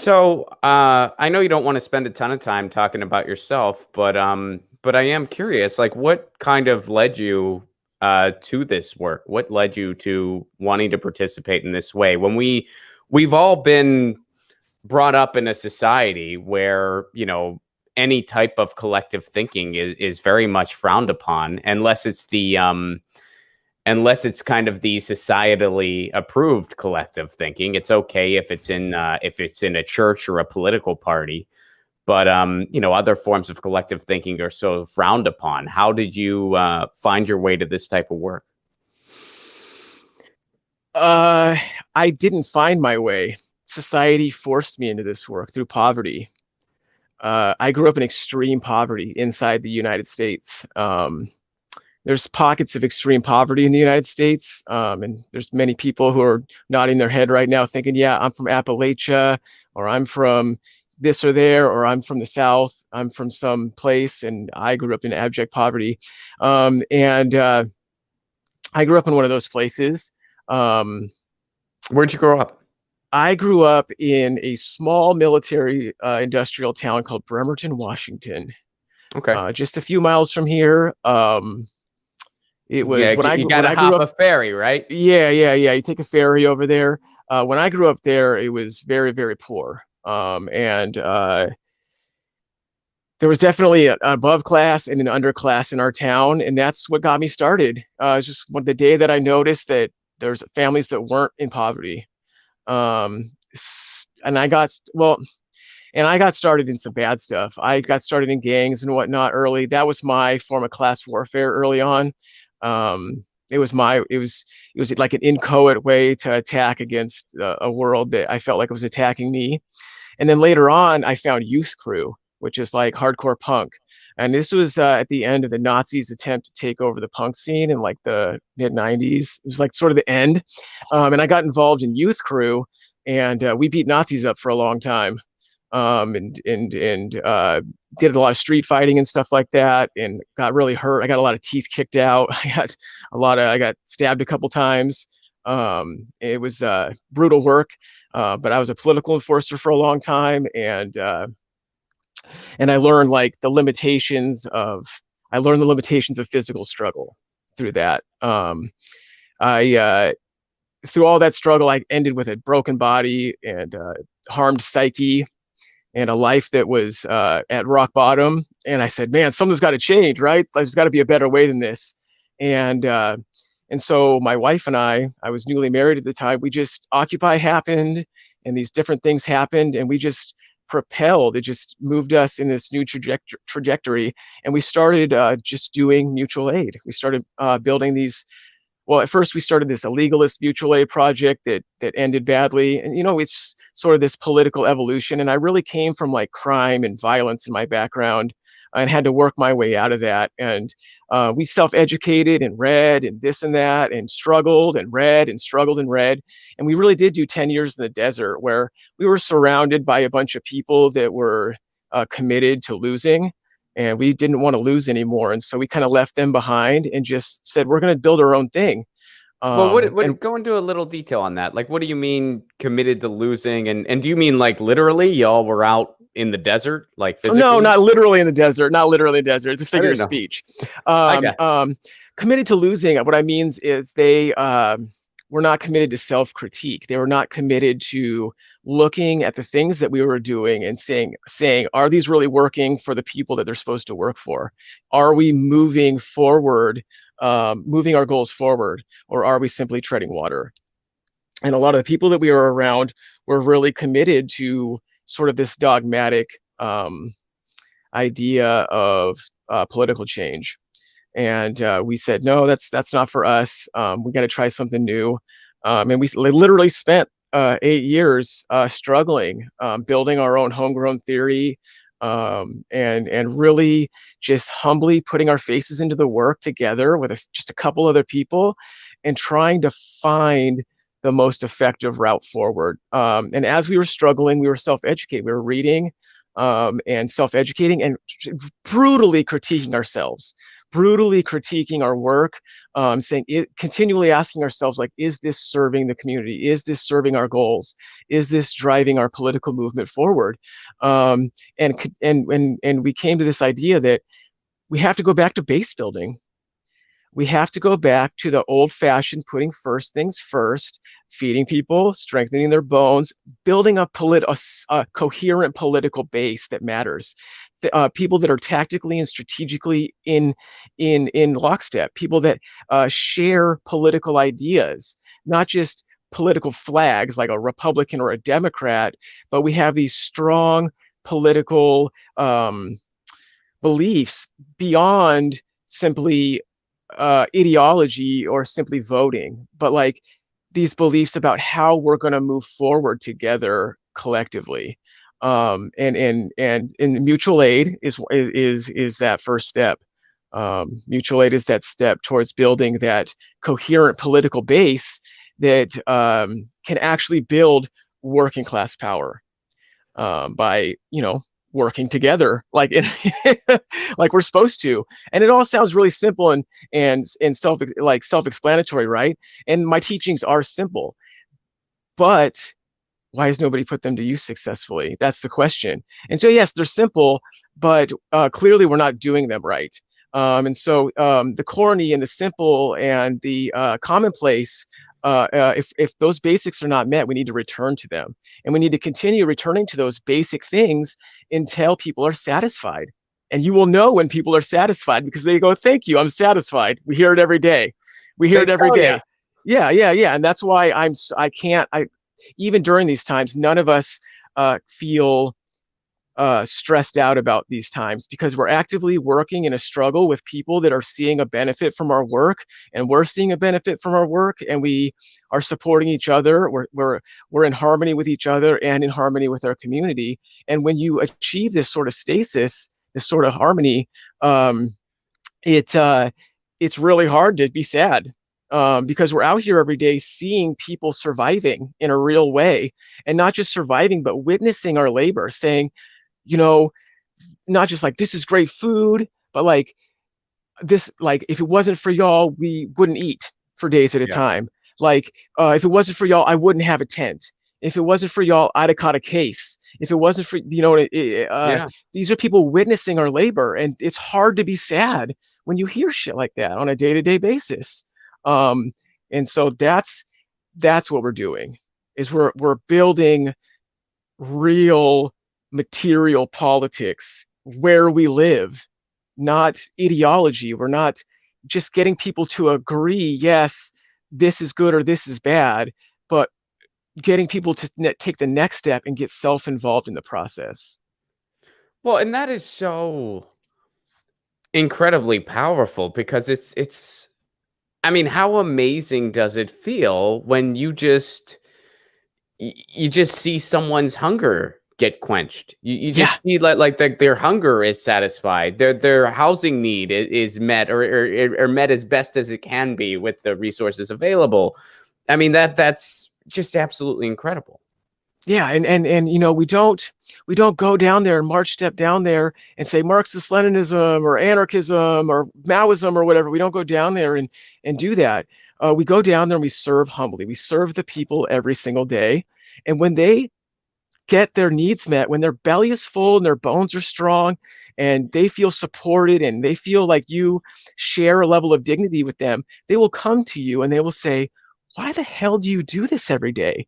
So, I know you don't want to spend a ton of time talking about yourself, but I am curious, like, what kind of led you to this work? What led you to wanting to participate in this way? We've all been brought up in a society where, any type of collective thinking is very much frowned upon, unless it's kind of the societally approved collective thinking. It's okay if it's in a church or a political party, but other forms of collective thinking are so frowned upon. How did you find your way to this type of work? I didn't find my way. Society forced me into this work through poverty. I grew up in extreme poverty inside the United States. There's pockets of extreme poverty in the United States, and there's many people who are nodding their head right now thinking, yeah, I'm from Appalachia, or I'm from this or there, or I'm from the South, I'm from some place, and I grew up in abject poverty. And I grew up in one of those places. Um, Where'd you grow up? I grew up in a small military industrial town called Bremerton, Washington, Okay. just a few miles from here. It Yeah, was when you when gotta I grew hop up. a ferry, right? Yeah. You take a ferry over there. When I grew up there, it was very, very poor. And there was definitely an above class and an underclass in our town, and that's what got me started. It's just the day that I noticed that there's families that weren't in poverty. Um, and I got started in some bad stuff. I got started in gangs and whatnot early. That was my form of class warfare early on. Um, it was like an inchoate way to attack against a world that I felt like was attacking me. And then later on, I found Youth Crew, which is like hardcore punk. And this was at the end of the Nazis' attempt to take over the punk scene in like the mid 90s. It was like sort of the end. And I got involved in Youth Crew, and we beat Nazis up for a long time. And did a lot of street fighting and stuff like that, and got really hurt. I got a lot of teeth kicked out. I got stabbed a couple times. It was brutal work, but I was a political enforcer for a long time, and I learned the limitations of physical struggle through that. I Through all that struggle, I ended with a broken body and harmed psyche and a life that was at rock bottom. And I said, man, something's got to change, right? There's got to be a better way than this. And and so my wife and I was newly married at the time. We just Occupy happened, and these different things happened, and we just propelled. It just moved us in this new trajectory, and we started just doing mutual aid. We started building these. Well, at first we started this illegalist mutual aid project that ended badly, and it's sort of this political evolution. And I really came from like crime and violence in my background, and had to work my way out of that. And we self-educated and read and this and that, and struggled and read and struggled and read. And we really did do 10 years in the desert, where we were surrounded by a bunch of people that were committed to losing, and we didn't want to lose anymore. And so we kind of left them behind and just said, we're going to build our own thing. Well, And go into a little detail on that. Like, what do you mean committed to losing? And do you mean like literally y'all were out in the desert, like no, physically? not literally in the desert, not literally in the desert. It's a I figure don't of know. speech. I Um, got um, Committed to losing, what I mean is they were not committed to self-critique. They were not committed to looking at the things that we were doing and saying, are these really working for the people that they're supposed to work for? Are we moving forward, moving our goals forward, or are we simply treading water? And a lot of the people that we were around were really committed to sort of this dogmatic idea of political change. And we said, no, that's not for us. We got to try something new. And we literally spent 8 years struggling, building our own homegrown theory, and really just humbly putting our faces into the work together with just a couple other people, and trying to find the most effective route forward. And as we were struggling, we were self-educating. We were reading and self-educating and brutally critiquing ourselves. brutally critiquing our work, saying it, continually asking ourselves, like, is this serving the community? Is this serving our goals? Is this driving our political movement forward? And we came to this idea that we have to go back to base building. We have to go back to the old fashioned putting first things first, feeding people, strengthening their bones, building a coherent political base that matters. People that are tactically and strategically in lockstep, people that share political ideas, not just political flags like a Republican or a Democrat, but we have these strong political beliefs beyond simply ideology or simply voting, but like these beliefs about how we're going to move forward together collectively. And mutual aid is that first step. Mutual aid is that step towards building that coherent political base that can actually build working class power by, working together like like we're supposed to. And it all sounds really simple and self-explanatory, right? And my teachings are simple, but why has nobody put them to use successfully? That's the question. And so yes, they're simple, but clearly we're not doing them right. And so the corny and the simple and the commonplace, if those basics are not met, we need to return to them. And we need to continue returning to those basic things until people are satisfied. And you will know when people are satisfied because they go, thank you, I'm satisfied. We hear it every day. We hear it every day. Yeah. And that's why even during these times, none of us feel stressed out about these times because we're actively working in a struggle with people that are seeing a benefit from our work, and we're seeing a benefit from our work, and we are supporting each other. We're in harmony with each other and in harmony with our community. And when you achieve this sort of stasis, this sort of harmony, it's really hard to be sad. Because we're out here every day seeing people surviving in a real way, and not just surviving, but witnessing our labor, saying, not just like, this is great food, but like this, like, if it wasn't for y'all, we wouldn't eat for days at a time. Like, if it wasn't for y'all, I wouldn't have a tent. If it wasn't for y'all, I'd have caught a case. If it wasn't for, these are people witnessing our labor, and it's hard to be sad when you hear shit like that on a day-to-day basis. And so that's what we're doing, is we're building real material politics where we live, not ideology. We're not just getting people to agree, yes, this is good or this is bad, but getting people to take the next step and get self-involved in the process. Well, and that is so incredibly powerful because it's I mean, how amazing does it feel when you just see someone's hunger get quenched? You just see like their hunger is satisfied, their housing need is met or met as best as it can be with the resources available. I mean, that's just absolutely incredible. Yeah, and we don't go down there and step down there and say Marxist Leninism or anarchism or Maoism or whatever. We don't go down there and do that. We go down there and we serve humbly. We serve the people every single day. And when they get their needs met, when their belly is full and their bones are strong and they feel supported and they feel like you share a level of dignity with them, they will come to you and they will say, why the hell do you do this every day?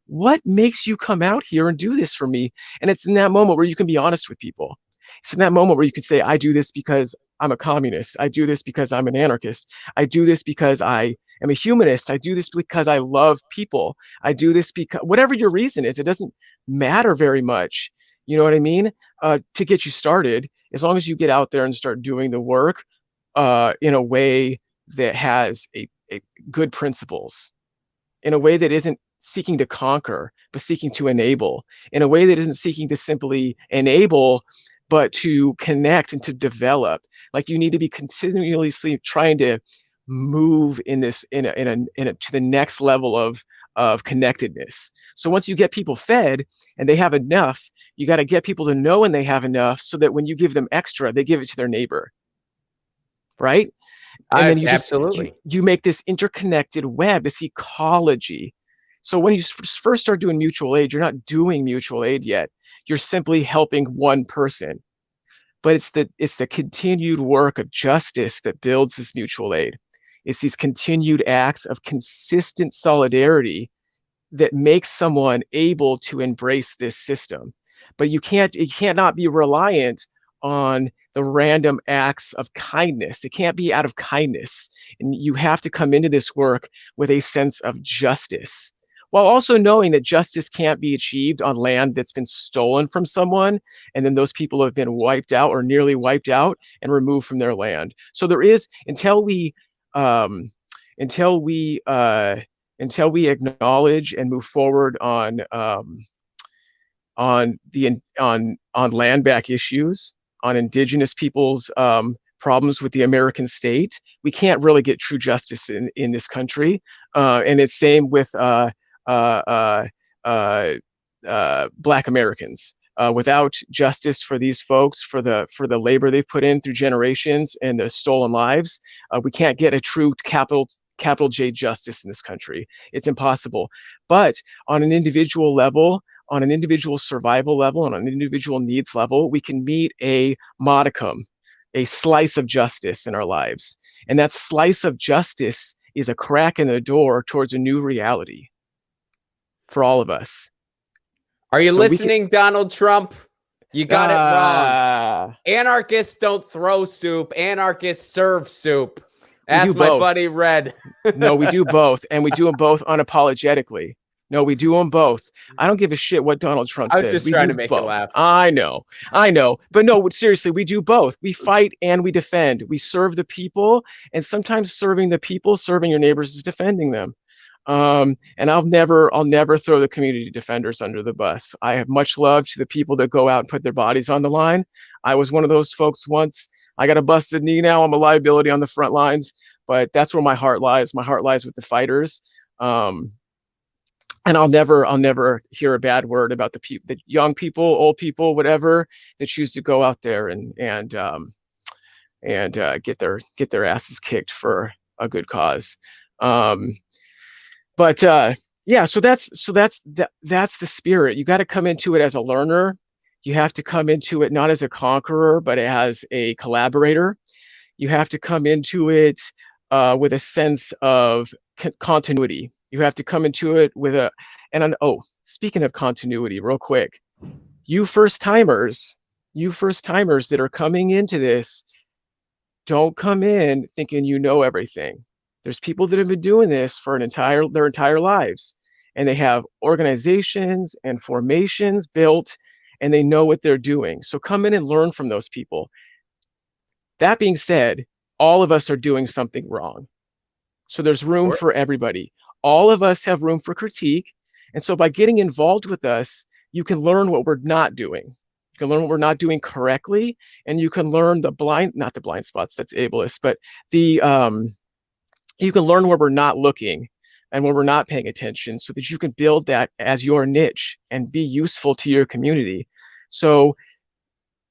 What makes you come out here and do this for me? And it's in that moment where you can be honest with people. It's in that moment where you can say, I do this because I'm a communist. I do this because I'm an anarchist. I do this because I am a humanist. I do this because I love people. I do this because whatever your reason is, it doesn't matter very much. You know what I mean? To get you started, as long as you get out there and start doing the work in a way that has a good principles, in a way that isn't seeking to conquer, but seeking to enable, in a way that isn't seeking to simply enable, but to connect and to develop. Like, you need to be continuously trying to move in this to the next level of connectedness. So once you get people fed and they have enough, you got to get people to know when they have enough, so that when you give them extra, they give it to their neighbor. right? And then Absolutely. you make this interconnected web, this ecology. So when you first start doing mutual aid, you're not doing mutual aid yet. You're simply helping one person. But it's the continued work of justice that builds this mutual aid. It's these continued acts of consistent solidarity that makes someone able to embrace this system. But you cannot be reliant on the random acts of kindness. It can't be out of kindness. And you have to come into this work with a sense of justice, while also knowing that justice can't be achieved on land that's been stolen from someone, and then those people have been wiped out or nearly wiped out and removed from their land. So there is, um, until we acknowledge and move forward on land back issues, on indigenous people's problems with the American state, we can't really get true justice in this country. And it's same with Black Americans. Without justice for these folks, for the labor they've put in through generations and the stolen lives, we can't get a true capital J justice in this country. It's impossible. But on an individual level, on an individual survival level, on an individual needs level, we can meet a modicum, a slice of justice in our lives. And that slice of justice is a crack in the door towards a new reality for all of us. Are you listening, Donald Trump? You got it wrong. Anarchists don't throw soup. Anarchists serve soup. Ask my buddy Red. No, we do both. And we do them both unapologetically. No, we do them both. I don't give a shit what Donald Trump says. I was just trying to make you laugh. I know. But no, seriously, we do both. We fight and we defend. We serve the people. And sometimes serving the people, serving your neighbors is defending them. And I'll never throw the community defenders under the bus. I have much love to the people that go out and put their bodies on the line. I was one of those folks once. I got a busted knee now. I'm a liability on the front lines, but that's where my heart lies. My heart lies with the fighters. And I'll never hear a bad word about the young people, old people, whatever, that choose to go out there and get their asses kicked for a good cause. But so that's the spirit. You got to come into it as a learner. You have to come into it not as a conqueror, but as a collaborator. You have to come into it with a sense of continuity. You have to come into it with speaking of continuity, real quick, you first timers that are coming into this, don't come in thinking you know everything. There's people that have been doing this for their entire lives, and they have organizations and formations built, and they know what they're doing. So come in and learn from those people. That being said, all of us are doing something wrong. So there's room for everybody. All of us have room for critique. And so by getting involved with us, you can learn what we're not doing. You can learn what we're not doing correctly, and you can learn not the blind spots, that's ableist, but you can learn where we're not looking and where we're not paying attention, so that you can build that as your niche and be useful to your community. So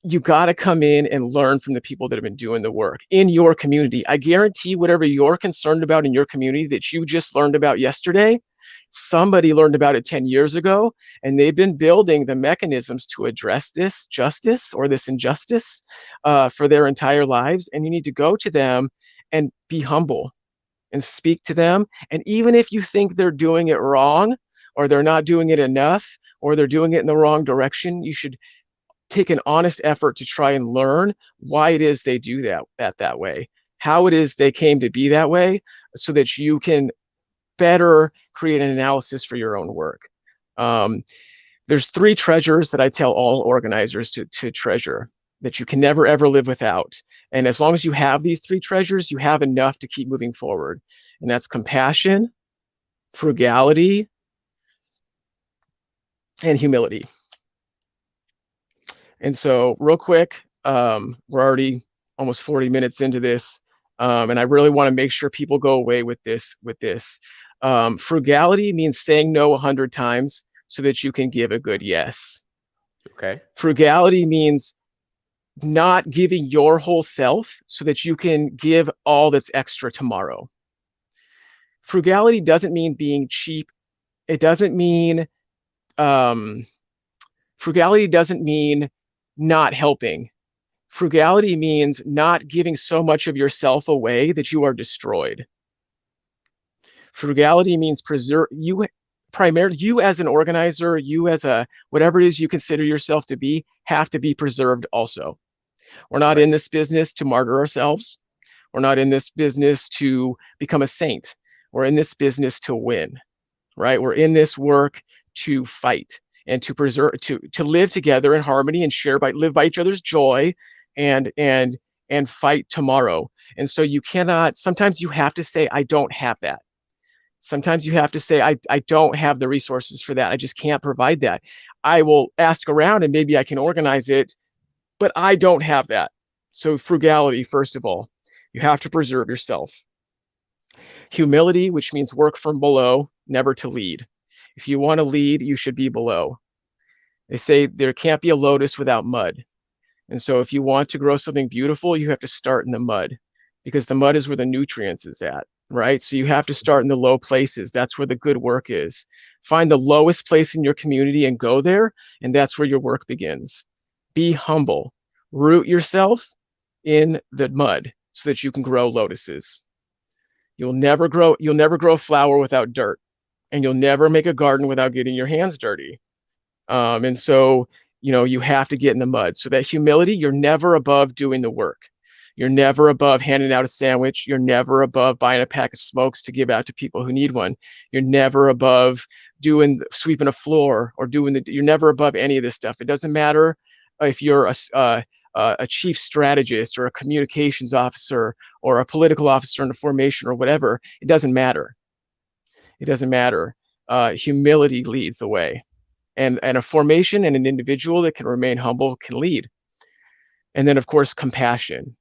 you got to come in and learn from the people that have been doing the work in your community. I guarantee whatever you're concerned about in your community that you just learned about yesterday, somebody learned about it 10 years ago, and they've been building the mechanisms to address this justice or this injustice for their entire lives. And you need to go to them and be humble and speak to them. And even if you think they're doing it wrong, or they're not doing it enough, or they're doing it in the wrong direction, you should take an honest effort to try and learn why it is they do that way, how it is they came to be that way, so that you can better create an analysis for your own work. There's 3 treasures that I tell all organizers to treasure, that you can never ever live without. And as long as you have these 3 treasures, you have enough to keep moving forward. And that's compassion, frugality, and humility. And so real quick, we're already almost 40 minutes into this. And I really want to make sure people go away with this. Frugality means saying no 100 times so that you can give a good yes. Okay. Frugality means not giving your whole self so that you can give all that's extra tomorrow. Frugality doesn't mean being cheap. It doesn't mean um, frugality doesn't mean not helping. Frugality means not giving so much of yourself away that you are destroyed. Frugality means preserve you, primarily you as an organizer, you as a whatever it is you consider yourself to be, have to be preserved also. We're not Right. in this business to martyr ourselves. We're not in this business to become a saint. We're in this business to win, right? We're in this work to fight and to preserve, to live together in harmony and live by each other's joy, and fight tomorrow. And so you cannot. Sometimes you have to say, I don't have that. Sometimes you have to say, I don't have the resources for that. I just can't provide that. I will ask around and maybe I can organize it, but I don't have that. So frugality, first of all, you have to preserve yourself. Humility, which means work from below, never to lead. If you want to lead, you should be below. They say there can't be a lotus without mud. And so if you want to grow something beautiful, you have to start in the mud, because the mud is where the nutrients is at, right? So you have to start in the low places. That's where the good work is. Find the lowest place in your community and go there, and that's where your work begins. Be humble. Root yourself in the mud so that you can grow lotuses. You'll never grow a flower without dirt, and you'll never make a garden without getting your hands dirty. And so, you have to get in the mud. So that humility, you're never above doing the work. You're never above handing out a sandwich. You're never above buying a pack of smokes to give out to people who need one. You're never above sweeping a floor or you're never above any of this stuff. It doesn't matter if you're a chief strategist or a communications officer or a political officer in a formation or whatever. It doesn't matter. It doesn't matter. Humility leads the way. And a formation and an individual that can remain humble can lead. And then, of course, compassion.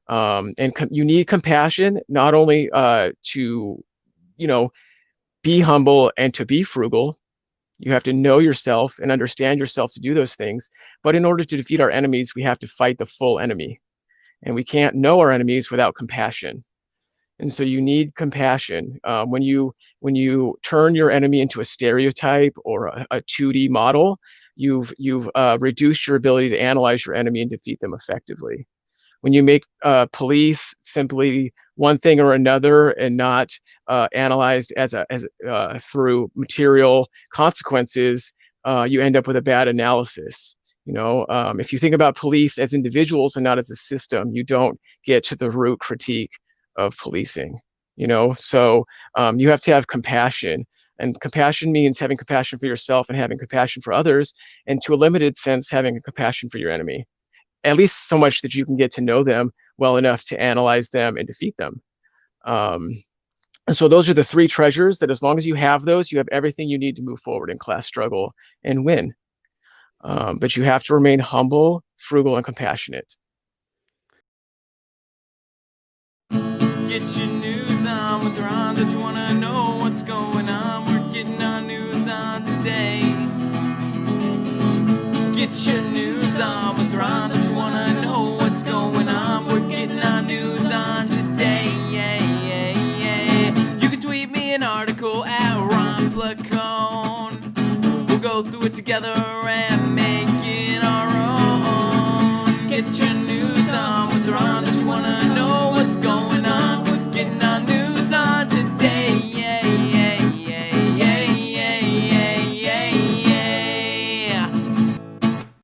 You need compassion not only to, be humble and to be frugal. You have to know yourself and understand yourself to do those things. But in order to defeat our enemies, we have to fight the full enemy. And we can't know our enemies without compassion. And so you need compassion. When you turn your enemy into a stereotype or a 2D model, you've reduced your ability to analyze your enemy and defeat them effectively. When you make police simply one thing or another and not analyzed as through material consequences, you end up with a bad analysis. If you think about police as individuals and not as a system, you don't get to the root critique of policing. So you have to have compassion, and compassion means having compassion for yourself and having compassion for others, and to a limited sense, having a compassion for your enemy, at least so much that you can get to know them well enough to analyze them and defeat them. And so those are the three treasures that, as long as you have those, you have everything you need to move forward in class struggle and win. But you have to remain humble, frugal, and compassionate. Get your news on with Ron. Don't you want to know what's going on? We're getting our news on today. Get your news on with Ron. Don't you want to know what's going on? We're getting our news on today. You can tweet me an article at Ron Placone. We'll go through it together and make it our own. Get your news on with Ron. Don't you want to know what's going on? We're getting our news on today.